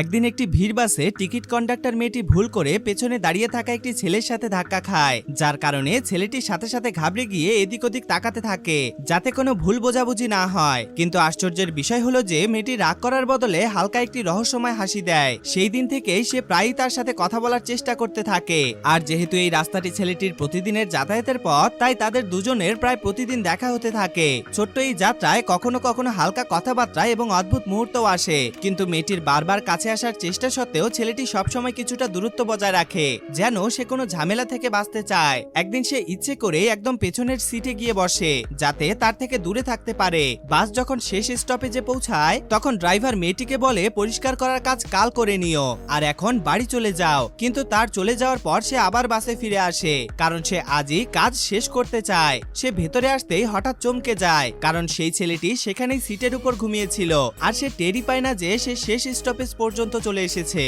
একদিন একটি ভিড় বাসে টিকিট কন্ডাক্টর মেয়েটি ভুল করে পেছনে দাঁড়িয়ে থাকা একটি ছেলের সাথে ধাক্কা খায়, যার কারণে ছেলেটির সাথে সাথে ঘাবড়ে গিয়ে এদিক ওদিক তাকাতে থাকে যাতে কোনো ভুল বোঝাবুঝি না হয়। কিন্তু আশ্চর্যের বিষয় হলো যে মেয়েটি রাগ করার বদলে হালকা একটি রহস্যময় হাসি দেয়। সেই দিন থেকেই সে প্রায়ই তার সাথে কথা বলার চেষ্টা করতে থাকে। আর যেহেতু এই রাস্তাটি ছেলেটির প্রতিদিনের যাতায়াতের পথ, তাই তাদের দুজনের প্রায় প্রতিদিন দেখা হতে থাকে। ছোট্ট এই যাত্রায় কখনো কখনো হালকা কথাবার্তা এবং অদ্ভুত মুহূর্তও আসে, কিন্তু মেয়েটির বারবার কাছে আসার চেষ্টা সত্ত্বেও ছেলেটি সবসময় কিছুটা দূরত্ব বজায় রাখে, যেন সে কোনো ঝামেলা থেকে বাঁচতে চায়। একদিন সে ইচ্ছে করে একদম পেছনের সিটে গিয়ে বসে, যাতে তার থেকে দূরে থাকতে পারে। বাস যখন শেষ স্টপেজে পৌঁছায়, তখন ড্রাইভার মেয়েটিকে বলে পরিষ্কার করার কাজ কাল করে নিও, আর এখন বাড়ি চলে যাও। কিন্তু তার চলে যাওয়ার পর সে আবার বাসে ফিরে আসে, কারণ সে আজই কাজ শেষ করতে চায়। সে ভেতরে আসতেই হঠাৎ চমকে যায়, কারণ সেই ছেলেটি সেখানেই সিটের উপর ঘুমিয়েছিল, আর সে টেরই পায় না যে সে শেষ স্টপেজ পর্যন্ত চলে এসেছে।